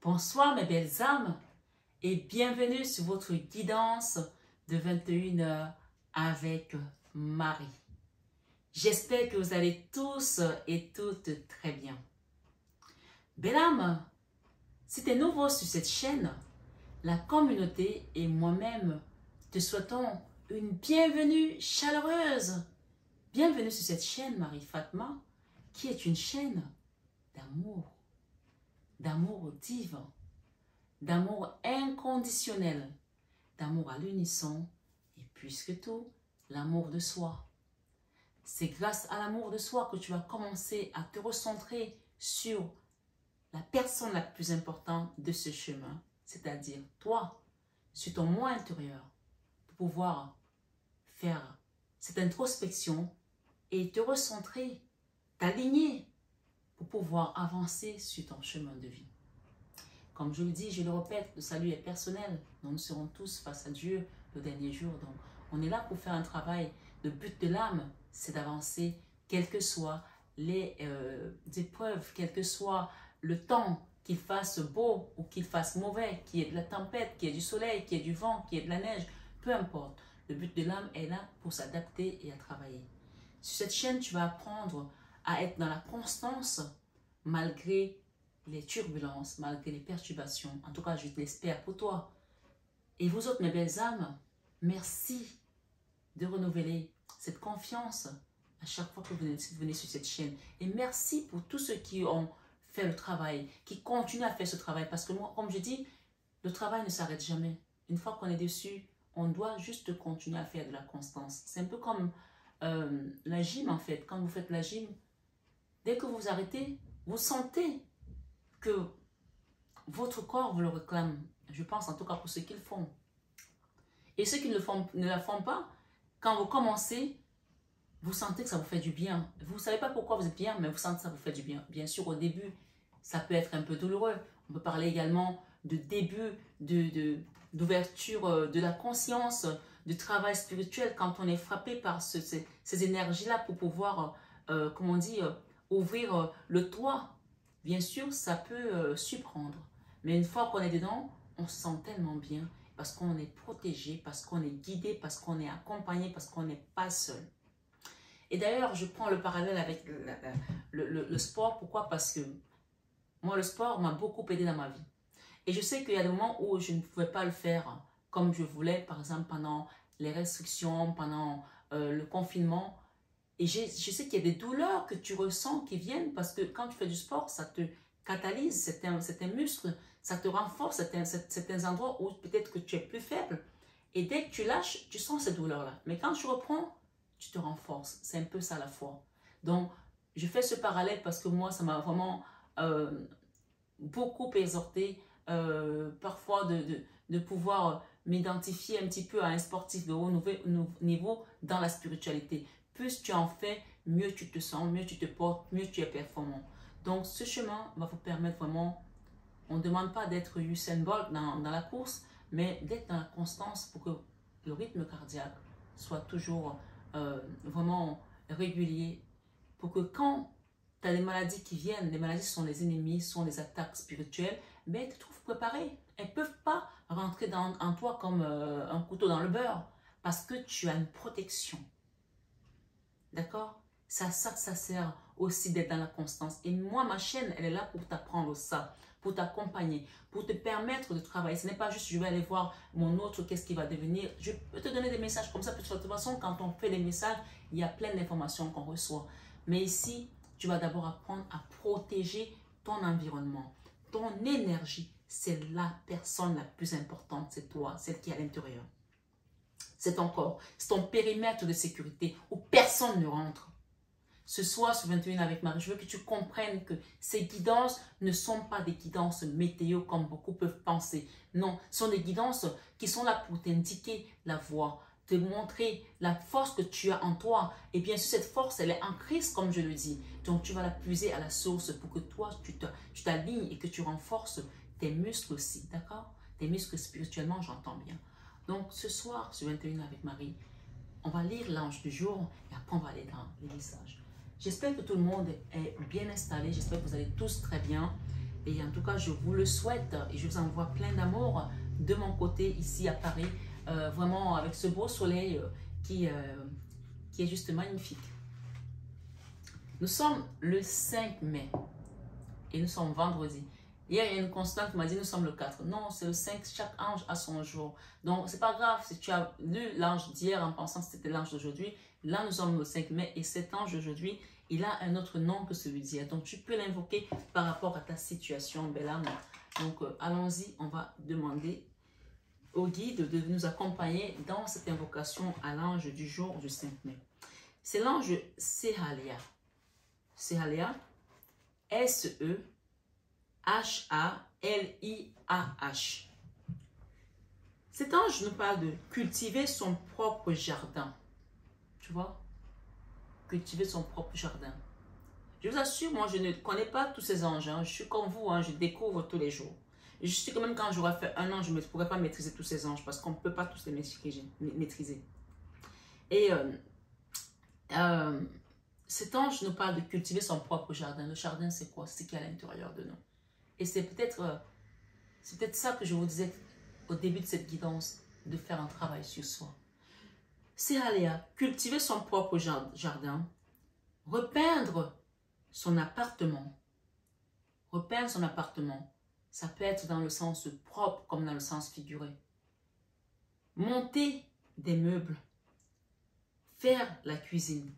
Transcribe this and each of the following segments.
Bonsoir mes belles âmes et bienvenue sur votre guidance de 21h avec Marie. J'espère que vous allez tous et toutes très bien. Belle âme, si tu es nouveau sur cette chaîne, la communauté et moi-même te souhaitons une bienvenue chaleureuse. Bienvenue sur cette chaîne Marie Fatma qui est une chaîne d'amour divin, d'amour inconditionnel, d'amour à l'unisson et plus que tout, l'amour de soi. C'est grâce à l'amour de soi que tu vas commencer à te recentrer sur la personne la plus importante de ce chemin, c'est-à-dire toi, sur ton moi intérieur, pour pouvoir faire cette introspection et te recentrer, t'aligner pour pouvoir avancer sur ton chemin de vie. Comme je le dis, je le répète, le salut est personnel. Nous serons tous face à Dieu le dernier jour. Donc, on est là pour faire un travail. Le but de l'âme, c'est d'avancer, quelles que soient les épreuves, quel que soit le temps, qu'il fasse beau ou qu'il fasse mauvais, qu'il y ait de la tempête, qu'il y ait du soleil, qu'il y ait du vent, qu'il y ait de la neige, peu importe. Le but de l'âme est là pour s'adapter et à travailler. Sur cette chaîne, tu vas apprendre à être dans la constance malgré les turbulences, malgré les perturbations. En tout cas, je l'espère pour toi. Et vous autres, mes belles âmes, merci de renouveler cette confiance à chaque fois que vous venez sur cette chaîne. Et merci pour tous ceux qui ont fait le travail, qui continuent à faire ce travail. Parce que moi, comme je dis, le travail ne s'arrête jamais. Une fois qu'on est dessus, on doit juste continuer à faire de la constance. C'est un peu comme la gym en fait. Quand vous faites la gym, dès que vous arrêtez, vous sentez que votre corps vous le réclame. Je pense en tout cas pour ceux qui le font. Et ceux qui ne la font pas, quand vous commencez, vous sentez que ça vous fait du bien. Vous ne savez pas pourquoi vous êtes bien, mais vous sentez que ça vous fait du bien. Bien sûr, au début, ça peut être un peu douloureux. On peut parler également de début, d'ouverture de la conscience, de travail spirituel, quand on est frappé par ces énergies-là pour pouvoir, comment on dit, ouvrir le toit. Bien sûr, ça peut surprendre. Mais une fois qu'on est dedans, on se sent tellement bien parce qu'on est protégé, parce qu'on est guidé, parce qu'on est accompagné, parce qu'on n'est pas seul. Et d'ailleurs, je prends le parallèle avec le sport. Pourquoi? Parce que moi, le sport m'a beaucoup aidé dans ma vie. Et je sais qu'il y a des moments où je ne pouvais pas le faire comme je voulais, par exemple pendant les restrictions, pendant le confinement. Et je sais qu'il y a des douleurs que tu ressens qui viennent parce que quand tu fais du sport, ça te catalyse certains muscles, ça te renforce certains endroits où peut-être que tu es plus faible. Et dès que tu lâches, tu sens ces douleurs-là. Mais quand tu reprends, tu te renforces. C'est un peu ça la foi. Donc, je fais ce parallèle parce que moi, ça m'a vraiment beaucoup exhorté parfois de pouvoir m'identifier un petit peu à un sportif de haut niveau dans la spiritualité. Plus tu en fais, mieux tu te sens, mieux tu te portes, mieux tu es performant. Donc, ce chemin va vous permettre vraiment, on ne demande pas d'être Usain Bolt dans la course, mais d'être dans la constance pour que le rythme cardiaque soit toujours vraiment régulier. Pour que quand tu as des maladies qui viennent, les maladies sont les ennemis, sont les attaques spirituelles, mais tu te trouves préparé. Elles ne peuvent pas rentrer en toi comme un couteau dans le beurre parce que tu as une protection. D'accord? Ça sert aussi d'être dans la constance. Et moi, ma chaîne, elle est là pour t'apprendre ça, pour t'accompagner, pour te permettre de travailler. Ce n'est pas juste, je vais aller voir mon autre, qu'est-ce qui va devenir. Je peux te donner des messages comme ça. De toute façon, quand on fait des messages, il y a plein d'informations qu'on reçoit. Mais ici, tu vas d'abord apprendre à protéger ton environnement. Ton énergie, c'est la personne la plus importante. C'est toi, celle qui est à l'intérieur. C'est ton corps, c'est ton périmètre de sécurité où personne ne rentre. Ce soir sur 21 avec Marie, je veux que tu comprennes que ces guidances ne sont pas des guidances météo comme beaucoup peuvent penser. Non, ce sont des guidances qui sont là pour t'indiquer la voie, te montrer la force que tu as en toi. Et bien sûr, cette force, elle est en Christ, comme je le dis. Donc, tu vas la puiser à la source pour que toi, tu t'alignes et que tu renforces tes muscles aussi, d'accord? Tes muscles spirituellement, j'entends bien. Donc, ce soir, sur 21 avec Marie, on va lire l'ange du jour et après, on va aller dans les messages. J'espère que tout le monde est bien installé. J'espère que vous allez tous très bien. Et en tout cas, je vous le souhaite et je vous envoie plein d'amour de mon côté ici à Paris, vraiment avec ce beau soleil qui est juste magnifique. Nous sommes le 5 mai et nous sommes vendredi. Hier, il y a une constante qui m'a dit nous sommes le 4. Non, c'est le 5, chaque ange a son jour. Donc, c'est pas grave si tu as lu l'ange d'hier en pensant que c'était l'ange d'aujourd'hui. Là, nous sommes le 5 mai et cet ange d'aujourd'hui, il a un autre nom que celui d'hier. Donc, tu peux l'invoquer par rapport à ta situation, belle âme. Donc, allons-y, on va demander au guide de nous accompagner dans cette invocation à l'ange du jour du 5 mai. C'est l'ange Sehalia. Sehalia, S-E-H-A-L-I-A-H. Cet ange nous parle de cultiver son propre jardin. Tu vois? Cultiver son propre jardin. Je vous assure, moi, je ne connais pas tous ces anges. Hein. Je suis comme vous, hein, je découvre tous les jours. Et je sais que même quand j'aurai fait un an, je ne pourrai pas maîtriser tous ces anges parce qu'on ne peut pas tous les maîtriser. Et cet ange nous parle de cultiver son propre jardin. Le jardin, c'est quoi? C'est ce qui est à l'intérieur de nous. Et c'est peut-être ça que je vous disais au début de cette guidance, de faire un travail sur soi. C'est Aléa, cultiver son propre jardin, repeindre son appartement. Repeindre son appartement, ça peut être dans le sens propre comme dans le sens figuré. Monter des meubles, faire la cuisine.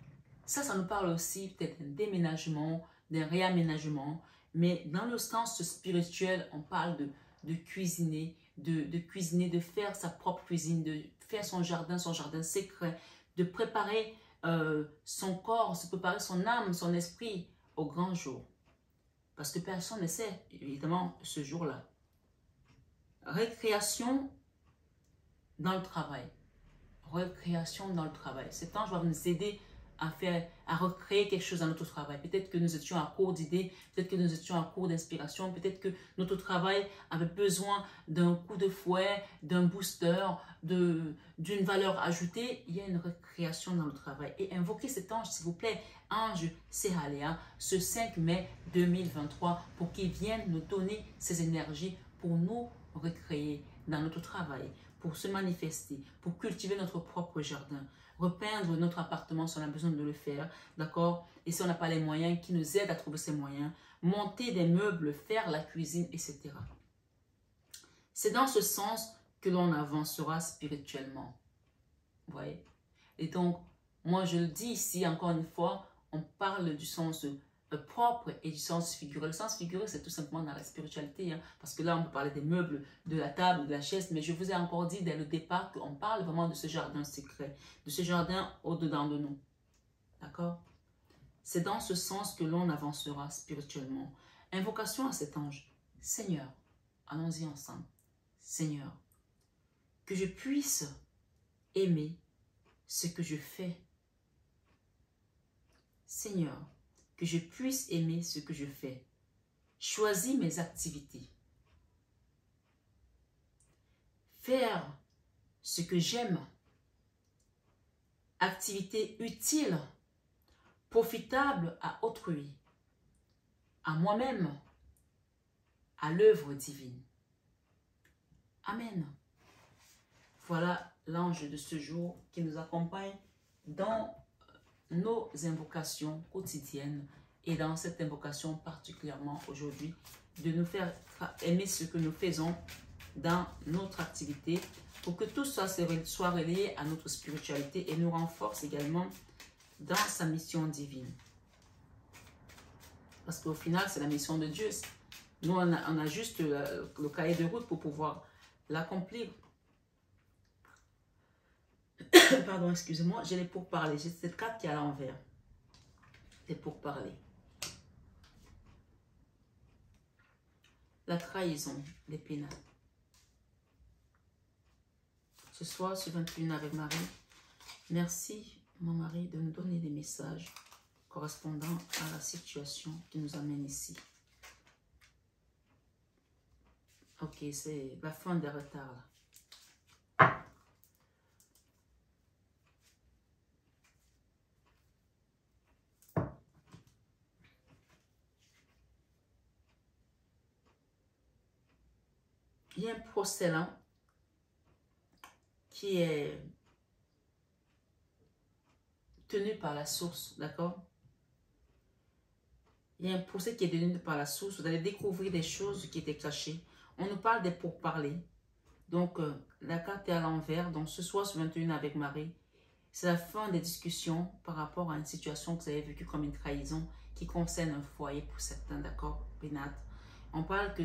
Ça nous parle aussi peut-être d'un déménagement, d'un réaménagement, mais dans le sens spirituel, on parle de cuisiner, de cuisiner, de faire sa propre cuisine, de faire son jardin secret, de préparer son corps, de préparer son âme, son esprit au grand jour. Parce que personne ne sait, évidemment, ce jour-là. Récréation dans le travail. Récréation dans le travail. Cet ange va nous aider à recréer quelque chose dans notre travail. Peut-être que nous étions à court d'idées, peut-être que nous étions à court d'inspiration, peut-être que notre travail avait besoin d'un coup de fouet, d'un booster, d'une valeur ajoutée. Il y a une recréation dans le travail. Et invoquez cet ange, s'il vous plaît, ange Sehalia, ce 5 mai 2023, pour qu'il vienne nous donner ses énergies pour nous recréer dans notre travail, pour se manifester, pour cultiver notre propre jardin, repeindre notre appartement si on a besoin de le faire, d'accord? Et si on n'a pas les moyens, qui nous aide à trouver ces moyens, monter des meubles, faire la cuisine, etc. C'est dans ce sens que l'on avancera spirituellement. Vous voyez? Et donc, moi je le dis ici encore une fois, on parle du sens propre et du sens figuré. Le sens figuré, c'est tout simplement dans la spiritualité, hein, parce que là, on peut parler des meubles, de la table, de la chaise, mais je vous ai encore dit dès le départ qu'on parle vraiment de ce jardin secret, de ce jardin au-dedans de nous. D'accord? C'est dans ce sens que l'on avancera spirituellement. Invocation à cet ange. Seigneur, allons-y ensemble. Seigneur, que je puisse aimer ce que je fais. Seigneur, que je puisse aimer ce que je fais. Choisis mes activités. Faire ce que j'aime. Activité utile, profitable à autrui, à moi-même, à l'œuvre divine. Amen. Voilà l'ange de ce jour qui nous accompagne dans nos invocations quotidiennes et dans cette invocation particulièrement aujourd'hui, de nous faire aimer ce que nous faisons dans notre activité pour que tout ça soit relié à notre spiritualité et nous renforce également dans sa mission divine. Parce qu'au final, c'est la mission de Dieu. Nous, on a juste le cahier de route pour pouvoir l'accomplir. Pardon, excusez-moi, j'ai les pourparlers. J'ai cette carte qui est à l'envers. Les pourparlers. La trahison, les pénales. Ce soir, sur 21 avec Marie, merci, mon mari, de nous donner des messages correspondant à la situation qui nous amène ici. Ok, c'est la fin des retards là. il y a un procès là qui est tenu par la source, d'accord? Il y a un procès qui est tenu par la source. Vous allez découvrir des choses qui étaient cachées. On nous parle des pourparlers. Donc, la carte est à l'envers. Donc, ce soir, sur 21 avec Marie, c'est la fin des discussions par rapport à une situation que vous avez vécue comme une trahison qui concerne un foyer pour certains, d'accord, Pénate. On parle que,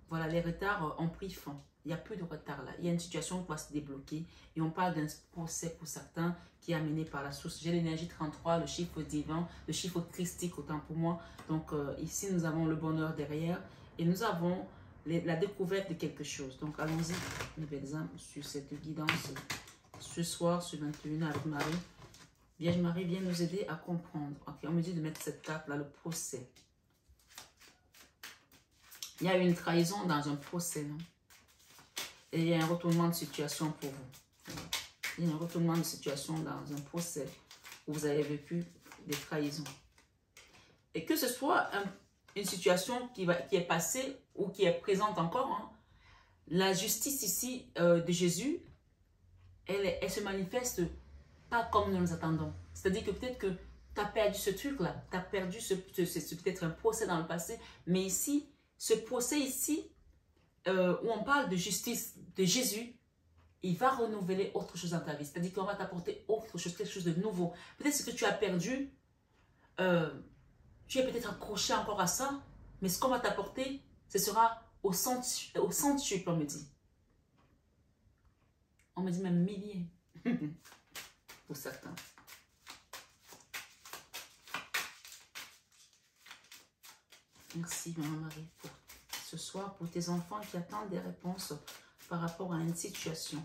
voilà, les retards ont pris fin. Il n'y a plus de retard là. Il y a une situation qui va se débloquer. Et on parle d'un procès pour certains qui est amené par la source. J'ai l'énergie 33, le chiffre divin, le chiffre christique autant pour moi. Donc, ici, nous avons le bonheur derrière. Et nous avons la découverte de quelque chose. Donc, allons-y, nouvel exemple sur cette guidance ce soir, sur 21 avec Marie. Vierge Marie vient nous aider à comprendre. Ok, on me dit de mettre cette carte là, le procès. Il y a eu une trahison dans un procès, non? Et il y a un retournement de situation pour vous. Il y a un retournement de situation dans un procès où vous avez vécu des trahisons. Et que ce soit une situation qui est passée ou qui est présente encore, hein, la justice ici de Jésus, elle se manifeste pas comme nous nous attendons. C'est-à-dire que peut-être que tu as perdu ce truc-là, tu as perdu peut-être un procès dans le passé, mais ici, ce procès ici, où on parle de justice de Jésus, il va renouveler autre chose dans ta vie. C'est-à-dire qu'on va t'apporter autre chose, quelque chose de nouveau. Peut-être ce que tu as perdu, tu es peut-être accroché encore à ça, mais ce qu'on va t'apporter, ce sera au centuple, on me dit. On me dit même milliers, pour certains. Merci, Maman Marie, pour ce soir, pour tes enfants qui attendent des réponses par rapport à une situation.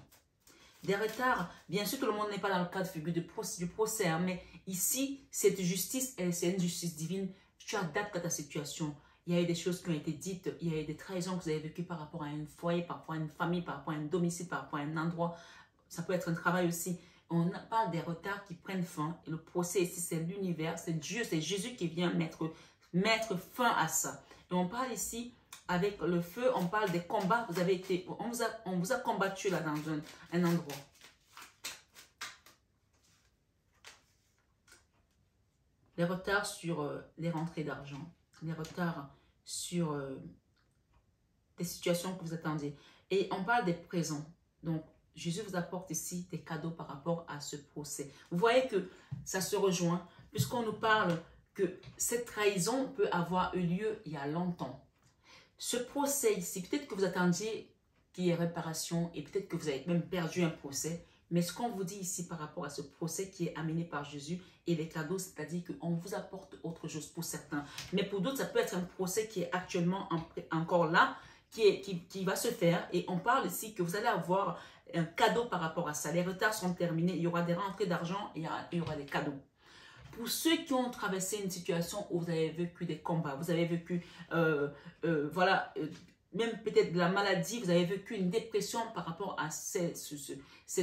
Des retards, bien sûr, tout le monde n'est pas dans le cas de figure du procès, hein, mais ici, cette justice, c'est une justice divine. Tu adaptes à ta situation. Il y a eu des choses qui ont été dites, il y a eu des trahisons que vous avez vécues par rapport à un foyer, par rapport à une famille, par rapport à un domicile, par rapport à un endroit. Ça peut être un travail aussi. On parle des retards qui prennent fin. Et le procès ici, c'est l'univers, c'est Dieu, c'est Jésus qui vient mettre fin à ça. Et on parle ici, avec le feu, on parle des combats. Vous avez été, on vous a combattu là dans un endroit. Les retards sur les rentrées d'argent. Les retards sur des situations que vous attendiez. Et on parle des présents. Donc, Jésus vous apporte ici des cadeaux par rapport à ce procès. Vous voyez que ça se rejoint, puisqu'on nous parle que cette trahison peut avoir eu lieu il y a longtemps. Ce procès ici, peut-être que vous attendiez qu'il y ait réparation et peut-être que vous avez même perdu un procès. Mais ce qu'on vous dit ici par rapport à ce procès qui est amené par Jésus et les cadeaux, c'est-à-dire qu'on vous apporte autre chose pour certains. Mais pour d'autres, ça peut être un procès qui est actuellement encore là, qui va se faire. Et on parle ici que vous allez avoir un cadeau par rapport à ça. Les retards sont terminés, il y aura des rentrées d'argent et il y aura des cadeaux. Pour ceux qui ont traversé une situation où vous avez vécu des combats, vous avez vécu, voilà, même peut-être de la maladie, vous avez vécu une dépression par rapport à cette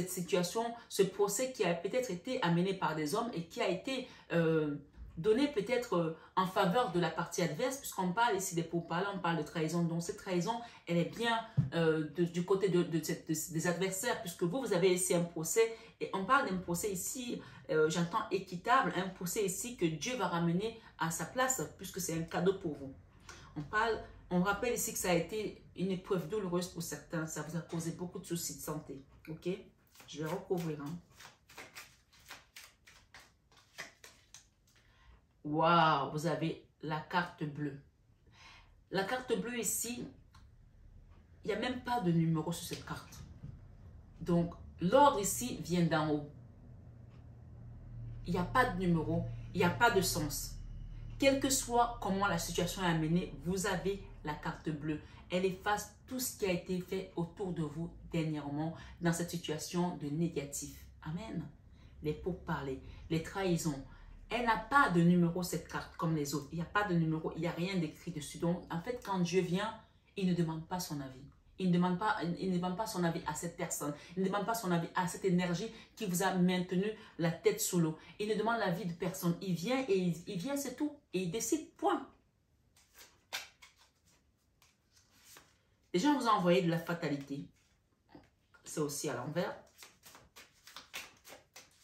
situation, ce procès qui a peut-être été amené par des hommes et qui a été donné peut-être en faveur de la partie adverse, puisqu'on parle ici des pourparlers, on parle de trahison. Donc cette trahison, elle est bien du côté des adversaires, puisque vous avez ici un procès, et on parle d'un procès ici, j'entends équitable, un procès ici que Dieu va ramener à sa place, puisque c'est un cadeau pour vous. On rappelle ici que ça a été une épreuve douloureuse pour certains, ça vous a causé beaucoup de soucis de santé, ok? Je vais recouvrir, hein. Waouh, vous avez la carte bleue. La carte bleue ici, il n'y a même pas de numéro sur cette carte. Donc, l'ordre ici vient d'en haut. Il n'y a pas de numéro, il n'y a pas de sens. Quel que soit comment la situation est amenée, vous avez la carte bleue. Elle efface tout ce qui a été fait autour de vous dernièrement dans cette situation de négatif. Amen. Les pourparlers, les trahisons. Elle n'a pas de numéro, cette carte, comme les autres. Il n'y a pas de numéro, il n'y a rien d'écrit dessus. Donc, en fait, quand Dieu vient, il ne demande pas son avis. Il ne demande pas son avis à cette personne. Il ne demande pas son avis à cette énergie qui vous a maintenu la tête sous l'eau. Il ne demande l'avis de personne. Il vient et il vient, c'est tout. Et il décide, point. Les gens vous ont envoyé de la fatalité. C'est aussi à l'envers.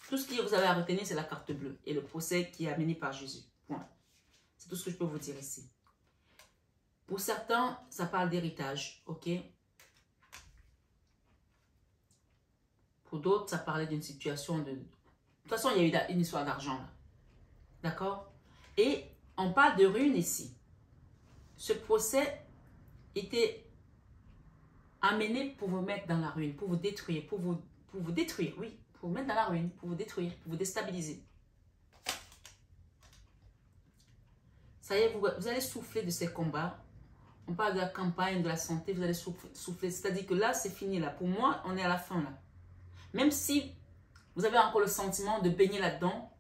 Tout ce que vous avez à retenir, c'est la carte bleue et le procès qui est amené par Jésus. Point. C'est tout ce que je peux vous dire ici. Pour certains, ça parle d'héritage, ok? Pour d'autres, ça parlait d'une situation de... De toute façon, il y a eu une histoire d'argent là. D'accord? Et on parle de ruine ici. Ce procès était amené pour vous mettre dans la ruine, pour vous détruire, pour vous détruire, oui. Pour vous mettre dans la ruine, pour vous détruire, pour vous déstabiliser. Ça y est, vous allez souffler de ces combats. On parle de la campagne, de la santé, vous allez souffler. C'est-à-dire que là, c'est fini là. Pour moi, on est à la fin là. Même si vous avez encore le sentiment de baigner là-dedans,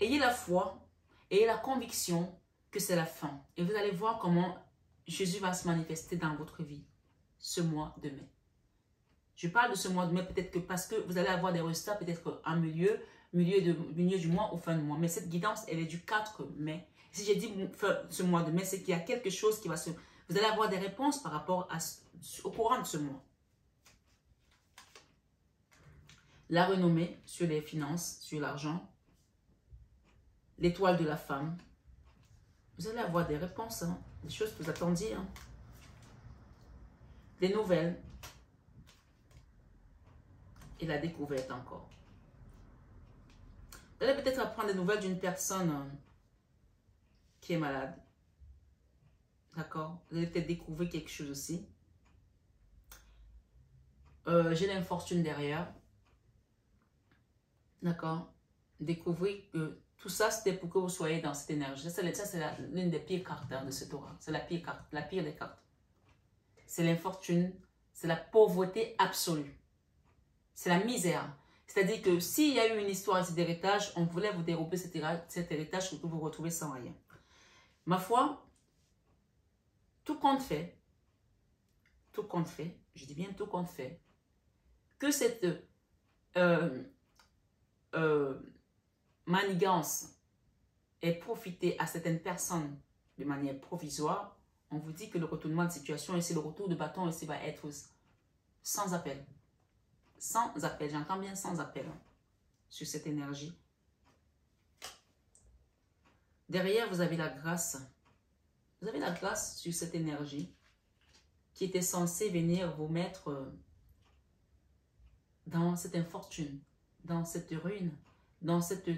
ayez la foi, ayez la conviction que c'est la fin. Et vous allez voir comment Jésus va se manifester dans votre vie ce mois de mai. Je parle de ce mois de mai peut-être que parce que vous allez avoir des résultats peut-être en milieu du mois ou fin de mois. Mais cette guidance, elle est du 4 mai. Si j'ai dit ce mois de mai, c'est qu'il y a quelque chose qui va se... Vous allez avoir des réponses par rapport au courant de ce mois. La renommée sur les finances, sur l'argent. L'étoile de la femme. Vous allez avoir des réponses, hein, des choses que vous attendiez. Hein. Des nouvelles. Et la découverte encore. Vous allez peut-être apprendre des nouvelles d'une personne qui est malade. D'accord? Vous allez peut-être découvrir quelque chose aussi. J'ai l'infortune derrière. D'accord? Découvrir que tout ça, c'était pour que vous soyez dans cette énergie. Ça, c'est l'une des pires cartes de cette aura. C'est la pire carte, la pire des cartes. C'est l'infortune, c'est la pauvreté absolue. C'est la misère. C'est-à-dire que s'il y a eu une histoire d'héritage, on voulait vous dérober cet héritage que vous retrouvez sans rien. Ma foi, tout compte fait, je dis bien tout compte fait, que cette manigance ait profité à certaines personnes de manière provisoire, on vous dit que le retournement de situation, ici le retour de bâton, ici va être sans appel. Sans appel, j'entends bien sans appel hein, sur cette énergie. Derrière, vous avez la grâce. Vous avez la grâce sur cette énergie qui était censée venir vous mettre dans cette infortune, dans cette ruine, dans cette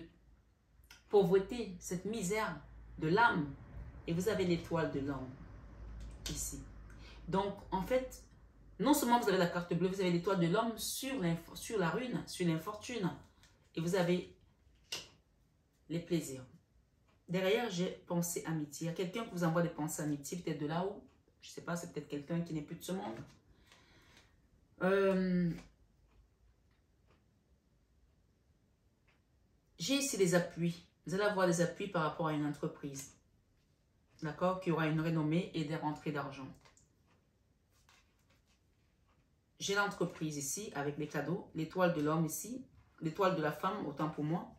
pauvreté, cette misère de l'âme. Et vous avez l'étoile de l'homme ici. Donc, en fait, non seulement vous avez la carte bleue, vous avez l'étoile de l'homme sur la ruine, sur l'infortune. Et vous avez les plaisirs. Derrière, j'ai pensée amitié. Il y a quelqu'un qui vous envoie des pensées amitié, peut-être de là-haut. Je ne sais pas, c'est peut-être quelqu'un qui n'est plus de ce monde. J'ai ici des appuis. Vous allez avoir des appuis par rapport à une entreprise. D'accord? Qui aura une renommée et des rentrées d'argent. J'ai l'entreprise ici avec les cadeaux. L'étoile de l'homme ici. L'étoile de la femme, autant pour moi.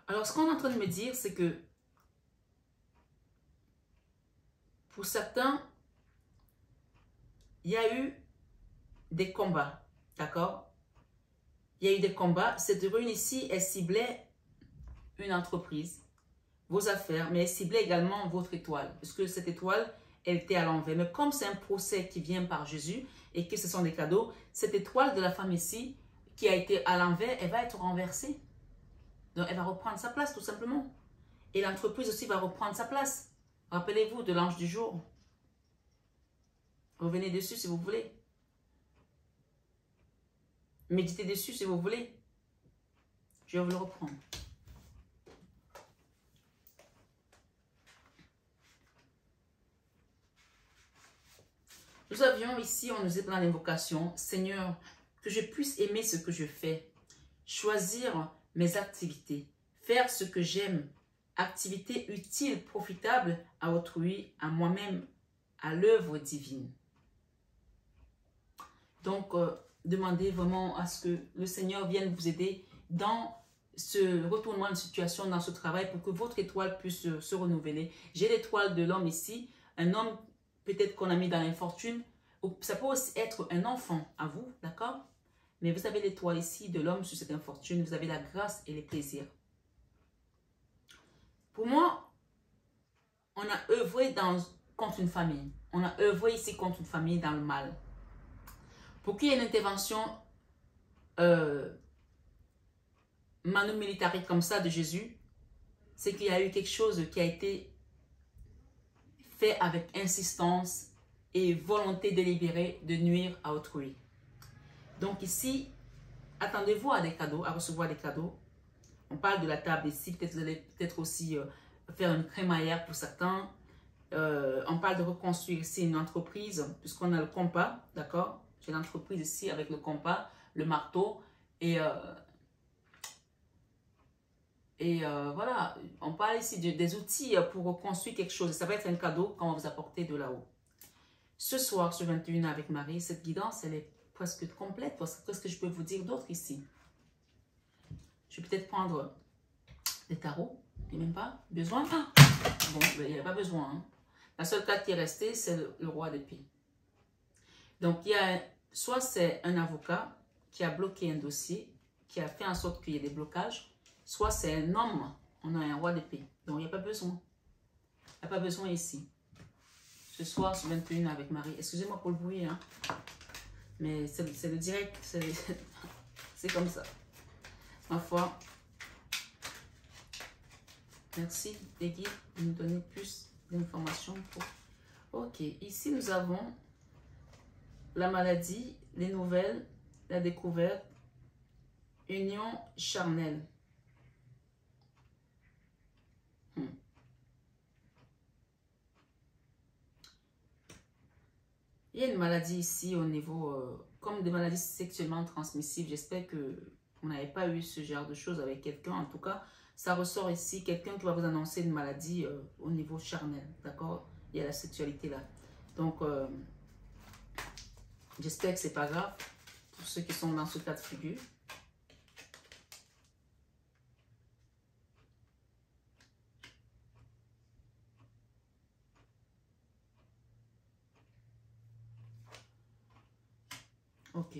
Alors, ce qu'on est en train de me dire, c'est que pour certains, il y a eu des combats, d'accord? Il y a eu des combats. Cette rune ici, elle ciblait une entreprise, vos affaires, mais elle ciblait également votre étoile. Parce que cette étoile, elle était à l'envers. Mais comme c'est un procès qui vient par Jésus et que ce sont des cadeaux, cette étoile de la femme ici, qui a été à l'envers, elle va être renversée. Donc, elle va reprendre sa place, tout simplement. Et l'entreprise aussi va reprendre sa place. Rappelez-vous de l'ange du jour. Revenez dessus si vous voulez. Méditez dessus si vous voulez. Je vais vous le reprendre. Nous avions ici, on nous est dans l'invocation, Seigneur, que je puisse aimer ce que je fais, choisir mes activités, faire ce que j'aime, activités utiles, profitables à autrui, à moi-même, à l'œuvre divine. Donc, demandez vraiment à ce que le Seigneur vienne vous aider dans ce retournement de situation, dans ce travail, pour que votre étoile puisse se renouveler. J'ai l'étoile de l'homme ici, un homme peut-être qu'on a mis dans l'infortune. Ça peut aussi être un enfant à vous, d'accord? Mais vous avez l'étoile ici de l'homme sur cette infortune. Vous avez la grâce et les plaisirs. Pour moi, on a œuvré contre une famille. On a œuvré ici contre une famille dans le mal. Pour qu'il y ait une intervention manu militari comme ça de Jésus, c'est qu'il y a eu quelque chose qui a été fait avec insistance et volonté délibérée de nuire à autrui. Donc ici, attendez-vous à des cadeaux, à recevoir des cadeaux. On parle de la table ici, peut-être vous allez peut-être aussi faire une crémaillère pour certains. On parle de reconstruire ici une entreprise, puisqu'on a le compas, d'accord? J'ai l'entreprise ici avec le compas, le marteau, et voilà, on parle ici des outils pour reconstruire quelque chose. Ça va être un cadeau qu'on va vous apporter de là-haut. Ce soir, sur 21 avec Marie, cette guidance, elle est presque complète. Qu'est-ce que je peux vous dire d'autre ici? Je vais peut-être prendre des tarots. Il n'y a même pas besoin. Ah, bon, il n'y a pas besoin. Hein. La seule carte qui est restée, c'est le roi d'épée. Donc, il y a soit c'est un avocat qui a bloqué un dossier, qui a fait en sorte qu'il y ait des blocages, soit c'est un homme, on a un roi d'épée. Donc, il n'y a pas besoin. Il n'y a pas besoin ici. Ce soir, sur 21 avec Marie. Excusez-moi pour le bruit, hein. Mais c'est le direct. C'est comme ça. Ma foi. Merci, les guides, de nous donner plus d'informations. Ok, ici, nous avons la maladie, les nouvelles, la découverte, union charnelle. Il y a une maladie ici au niveau, comme des maladies sexuellement transmissibles. J'espère que vous n'avez pas eu ce genre de choses avec quelqu'un. En tout cas, ça ressort ici, quelqu'un qui va vous annoncer une maladie au niveau charnel. D'accord? Il y a la sexualité là. Donc, j'espère que c'est pas grave pour ceux qui sont dans ce cas de figure. Ok.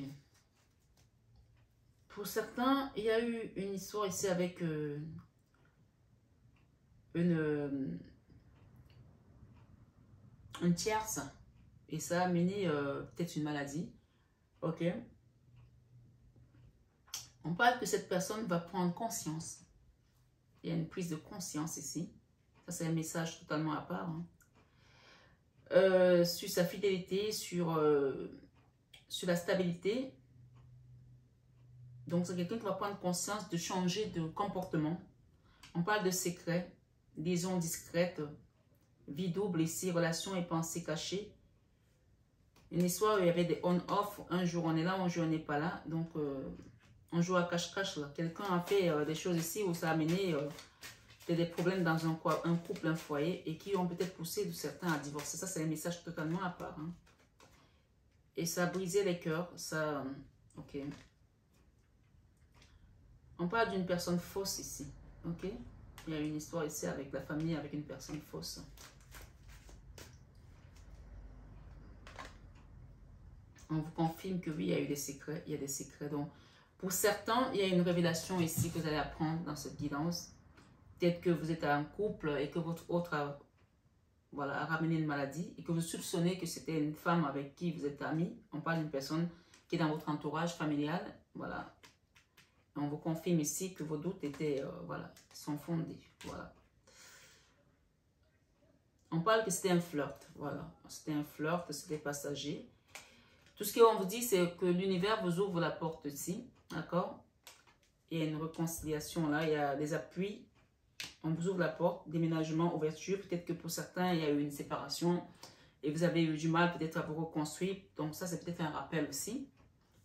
Pour certains, il y a eu une histoire ici avec une tierce. Et ça a amené peut-être une maladie. Ok. On parle que cette personne va prendre conscience. Il y a une prise de conscience ici. Ça, c'est un message totalement à part. Hein. Sur sa fidélité, sur la stabilité. Donc, c'est quelqu'un qui va prendre conscience de changer de comportement. On parle de secrets, liaisons discrètes, vie double ici, relations et pensées cachées. Une histoire où il y avait des on-off. Un jour, on est là, un jour, on n'est pas là. Donc, on joue à cache-cache. Quelqu'un a fait des choses ici où ça a amené des problèmes dans un couple, un foyer, et qui ont peut-être poussé certains à divorcer. Ça, c'est un message totalement à part. Hein. Et ça a brisé les cœurs. Ça, ok. On parle d'une personne fausse ici. Ok. Il y a une histoire ici avec la famille, avec une personne fausse. On vous confirme que oui, il y a eu des secrets. Il y a des secrets. Donc, pour certains, il y a une révélation ici que vous allez apprendre dans cette guidance. Peut-être que vous êtes en couple et que votre autre a, voilà, a ramené une maladie et que vous soupçonnez que c'était une femme avec qui vous êtes amis. On parle d'une personne qui est dans votre entourage familial. Voilà. Et on vous confirme ici que vos doutes étaient, voilà, sont fondés. Voilà. On parle que c'était un flirt. Voilà. C'était un flirt, c'était passager. Tout ce qu'on vous dit, c'est que l'univers vous ouvre la porte ici. D'accord? Il y a une réconciliation là, il y a des appuis. On vous ouvre la porte, déménagement, ouverture. Peut-être que pour certains, il y a eu une séparation et vous avez eu du mal peut-être à vous reconstruire. Donc ça, c'est peut-être un rappel aussi.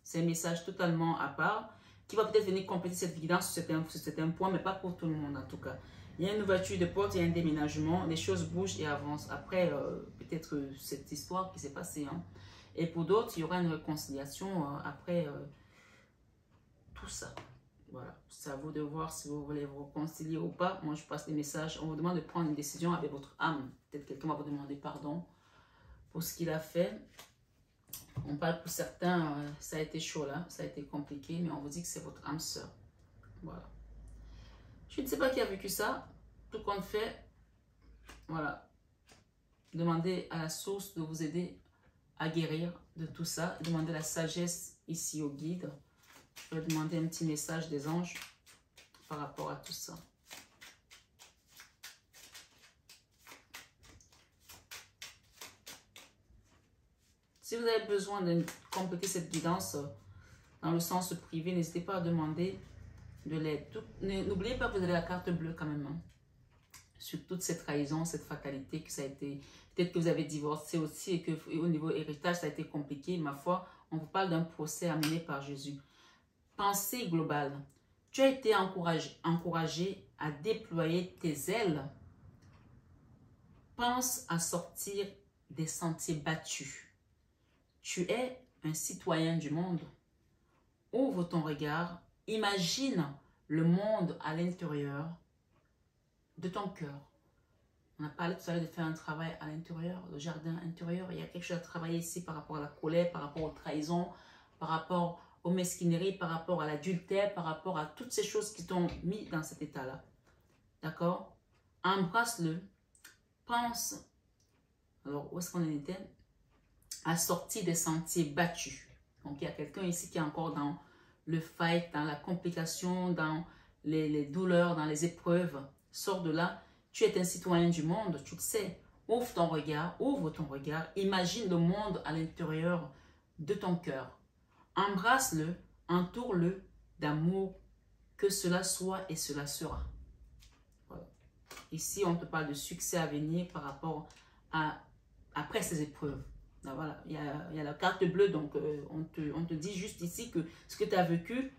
C'est un message totalement à part qui va peut-être venir compléter cette guidance sur certains points, mais pas pour tout le monde en tout cas. Il y a une ouverture de porte, il y a un déménagement, les choses bougent et avancent. Après, peut-être cette histoire qui s'est passée. Hein. Et pour d'autres, il y aura une réconciliation après tout ça. Voilà, c'est à vous de voir si vous voulez vous réconcilier ou pas. Moi, je passe des messages. On vous demande de prendre une décision avec votre âme. Peut-être quelqu'un va vous demander pardon pour ce qu'il a fait. On parle pour certains, ça a été chaud là, ça a été compliqué, mais on vous dit que c'est votre âme sœur. Voilà. Je ne sais pas qui a vécu ça. Tout compte fait, voilà. Demandez à la source de vous aider à guérir de tout ça. Demandez la sagesse ici au guide. Je vais demander un petit message des anges par rapport à tout ça. Si vous avez besoin de compléter cette guidance dans le sens privé, n'hésitez pas à demander de l'aide. N'oubliez pas que vous avez la carte bleue quand même. Hein, sur toute cette trahison, cette fatalité que ça a été. Peut-être que vous avez divorcé aussi et que au niveau héritage, ça a été compliqué. Ma foi, on vous parle d'un procès amené par Jésus. Pensée globale. Tu as été encouragé à déployer tes ailes. Pense à sortir des sentiers battus. Tu es un citoyen du monde. Ouvre ton regard. Imagine le monde à l'intérieur de ton cœur. On a parlé tout à l'heure de faire un travail à l'intérieur, le jardin intérieur. Il y a quelque chose à travailler ici par rapport à la colère, par rapport aux trahisons, par rapport aux mesquineries, par rapport à l'adultère, par rapport à toutes ces choses qui t'ont mis dans cet état-là. D'accord? Embrasse-le. Pense. Alors, où est-ce qu'on en était? À sortir des sentiers battus. Donc, il y a quelqu'un ici qui est encore dans le fight, dans la complication, dans les douleurs, dans les épreuves. Sors de là. Tu es un citoyen du monde, tu le sais. Ouvre ton regard, imagine le monde à l'intérieur de ton cœur. Embrasse-le, entoure-le d'amour, que cela soit et cela sera. Voilà. Ici, on te parle de succès à venir par rapport à après ces épreuves. Là, voilà, il y a la carte bleue, donc on te dit juste ici que ce que tu as vécu,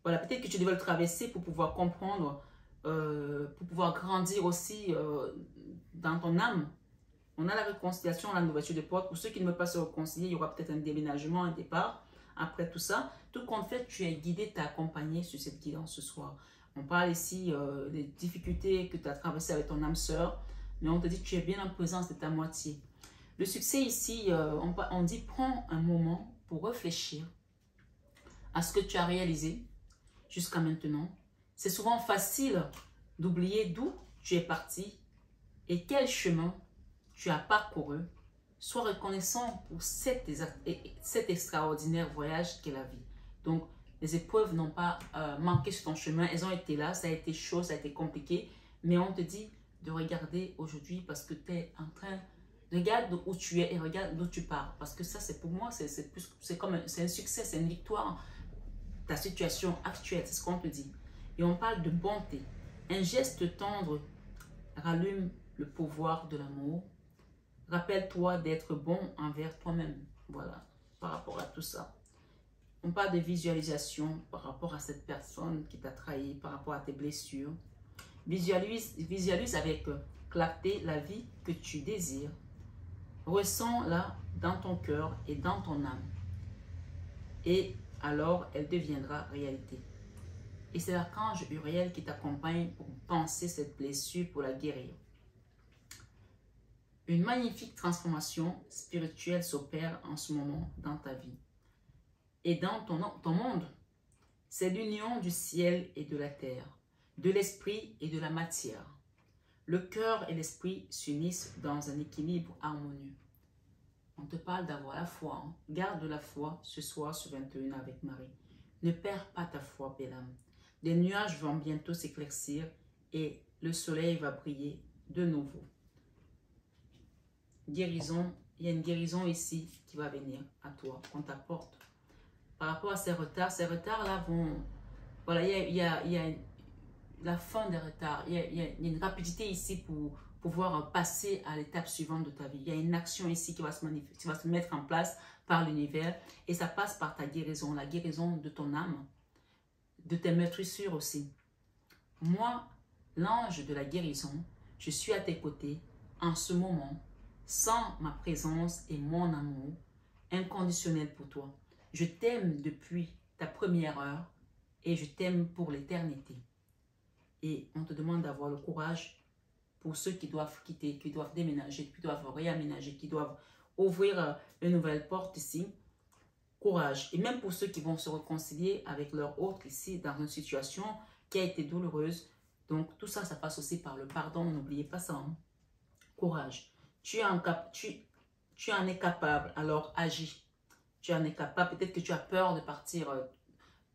voilà, peut-être que tu devais le traverser pour pouvoir comprendre, pour pouvoir grandir aussi dans ton âme. On a la réconciliation, la ouverture de porte. Pour ceux qui ne veulent pas se réconcilier, il y aura peut-être un déménagement, un départ. Après tout ça, tout compte fait, tu es guidé, tu es accompagné sur cette guidance ce soir. On parle ici des difficultés que tu as traversées avec ton âme sœur, mais on te dit que tu es bien en présence de ta moitié. Le succès ici, on dit prends un moment pour réfléchir à ce que tu as réalisé jusqu'à maintenant. C'est souvent facile d'oublier d'où tu es parti et quel chemin tu as parcouru. Sois reconnaissant pour cet extraordinaire voyage qu'est la vie. Donc, les épreuves n'ont pas manqué sur ton chemin. Elles ont été là, ça a été chaud, ça a été compliqué. Mais on te dit de regarder aujourd'hui parce que tu es en train... Regarde où tu es et regarde d'où tu pars. Parce que ça, c'est pour moi, c'est un succès, c'est une victoire. Ta situation actuelle, c'est ce qu'on te dit. Et on parle de bonté. Un geste tendre rallume le pouvoir de l'amour. Rappelle-toi d'être bon envers toi-même. Voilà, par rapport à tout ça. On parle de visualisation par rapport à cette personne qui t'a trahi, par rapport à tes blessures. Visualise avec clarté la vie que tu désires. Ressens-la dans ton cœur et dans ton âme. Et alors, elle deviendra réalité. Et c'est l'archange Uriel qui t'accompagne pour penser cette blessure, pour la guérir. Une magnifique transformation spirituelle s'opère en ce moment dans ta vie. Et dans ton monde, c'est l'union du ciel et de la terre, de l'esprit et de la matière. Le cœur et l'esprit s'unissent dans un équilibre harmonieux. On te parle d'avoir la foi. Hein? Garde la foi ce soir sur 21 avec Marie. Ne perds pas ta foi, belle âme. Les nuages vont bientôt s'éclaircir et le soleil va briller de nouveau. Guérison, il y a une guérison ici qui va venir à toi, qu'on t'apporte. Par rapport à ces retards-là vont... Voilà, il y a la fin des retards. Il y a une rapidité ici pour pouvoir passer à l'étape suivante de ta vie. Il y a une action ici qui va se mettre en place par l'univers et ça passe par ta guérison, la guérison de ton âme, de tes meurtrissures aussi. Moi, l'ange de la guérison, je suis à tes côtés en ce moment, sans ma présence et mon amour inconditionnel pour toi. Je t'aime depuis ta première heure et je t'aime pour l'éternité. Et on te demande d'avoir le courage pour ceux qui doivent quitter, qui doivent déménager, qui doivent réaménager, qui doivent ouvrir une nouvelle porte ici. Courage. Et même pour ceux qui vont se réconcilier avec leur autre ici dans une situation qui a été douloureuse. Donc tout ça, ça passe aussi par le pardon. N'oubliez pas ça. Hein. Courage. Tu en es capable, alors agis. Tu en es capable. Peut-être que tu as peur de partir,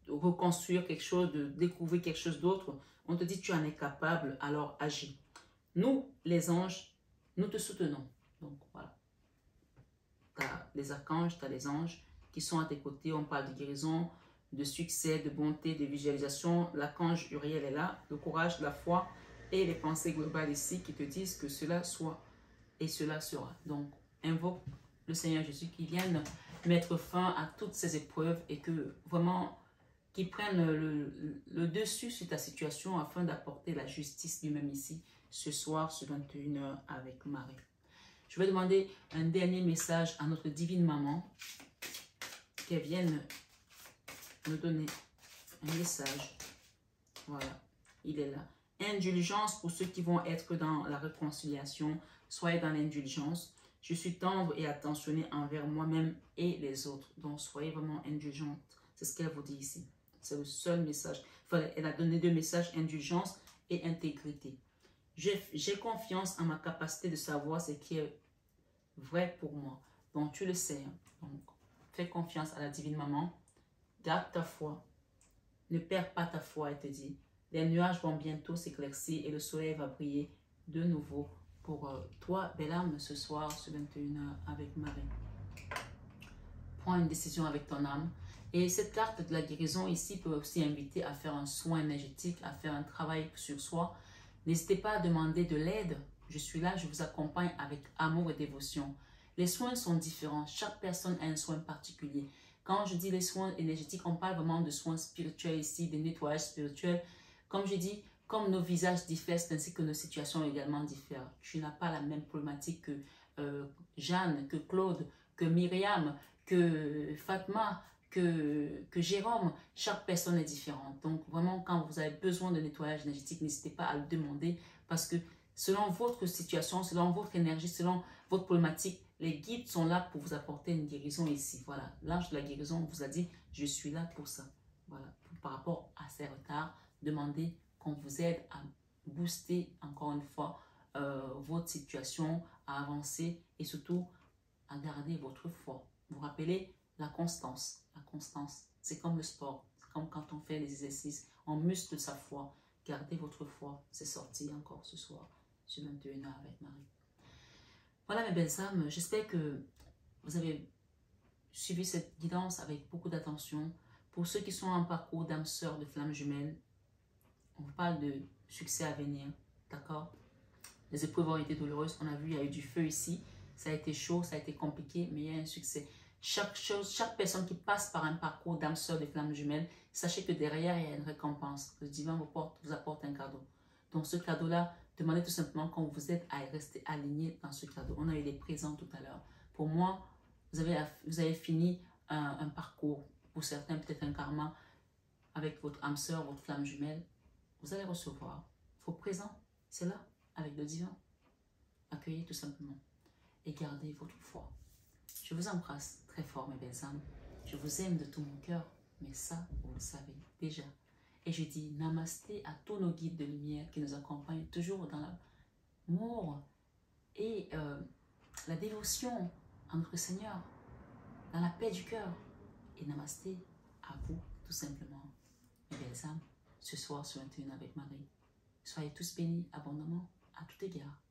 de reconstruire quelque chose, de découvrir quelque chose d'autre. On te dit tu en es capable, alors agis. Nous, les anges, nous te soutenons. Donc voilà. Tu as les archanges, tu as les anges qui sont à tes côtés. On parle de guérison, de succès, de bonté, de visualisation. L'archange Uriel est là. Le courage, la foi et les pensées globales ici qui te disent que cela soit et cela sera. Donc, invoque le Seigneur Jésus qui vienne mettre fin à toutes ces épreuves et que vraiment, qu'il prenne le dessus sur ta situation afin d'apporter la justice lui-même ici, ce soir, sur 21h avec Marie. Je vais demander un dernier message à notre divine maman, qu'elle vienne nous donner un message. Voilà, il est là. Indulgence pour ceux qui vont être dans la réconciliation. Soyez dans l'indulgence. Je suis tendre et attentionné envers moi-même et les autres. Donc, soyez vraiment indulgente. C'est ce qu'elle vous dit ici. C'est le seul message. Enfin, elle a donné 2 messages, indulgence et intégrité. J'ai confiance en ma capacité de savoir ce qui est vrai pour moi. Donc, tu le sais. Hein. Donc, fais confiance à la divine maman. Garde ta foi. Ne perds pas ta foi, elle te dit. Les nuages vont bientôt s'éclaircir et le soleil va briller de nouveau pour toi, belle âme, ce soir, sur 21h avec Marie. Prends une décision avec ton âme. Et cette carte de la guérison ici peut aussi inviter à faire un soin énergétique, à faire un travail sur soi. N'hésitez pas à demander de l'aide. Je suis là, je vous accompagne avec amour et dévotion. Les soins sont différents. Chaque personne a un soin particulier. Quand je dis les soins énergétiques, on parle vraiment de soins spirituels ici, de nettoyage spirituel. Comme je dis, comme nos visages diffèrent, ainsi que nos situations également diffèrent. Tu n'as pas la même problématique que Jeanne, que Claude, que Myriam, que Fatma, que Jérôme. Chaque personne est différente. Donc vraiment, quand vous avez besoin de nettoyage énergétique, n'hésitez pas à le demander parce que selon votre situation, selon votre énergie, selon votre problématique, les guides sont là pour vous apporter une guérison ici. Voilà, l'ange de la guérison vous a dit, je suis là pour ça. Voilà, par rapport à ces retards, demandez qu'on vous aide à booster encore une fois votre situation, à avancer et surtout à garder votre foi. Vous vous rappelez la constance. La constance, c'est comme le sport. C'est comme quand on fait les exercices, on muscle sa foi. Gardez votre foi. C'est sorti encore ce soir sur 21h avec Marie. Voilà mes belles âmes, j'espère que vous avez suivi cette guidance avec beaucoup d'attention. Pour ceux qui sont en parcours d'âme sœur de flammes jumelles, on vous parle de succès à venir, d'accord? Les épreuves ont été douloureuses, on a vu, il y a eu du feu ici, ça a été chaud, ça a été compliqué, mais il y a un succès. Chaque personne qui passe par un parcours d'âme sœur de flammes jumelles, sachez que derrière, il y a une récompense. Le divin vous apporte un cadeau. Donc ce cadeau-là, demandez tout simplement qu'on vous aide à rester aligné dans ce cadeau. On a eu des présents tout à l'heure. Pour moi, vous avez fini un parcours. Pour certains, peut-être un karma avec votre âme sœur, votre flamme jumelle. Vous allez recevoir vos présents. C'est là, avec le divin. Accueillez tout simplement et gardez votre foi. Je vous embrasse très fort, mes belles âmes. Je vous aime de tout mon cœur, mais ça, vous le savez déjà. Et je dis namasté à tous nos guides de lumière qui nous accompagnent toujours dans l'amour et la dévotion à notre Seigneur, dans la paix du cœur. Et namasté à vous, tout simplement, mes belles âmes, ce soir sur 21 avec Marie. Soyez tous bénis abondamment à tout égard.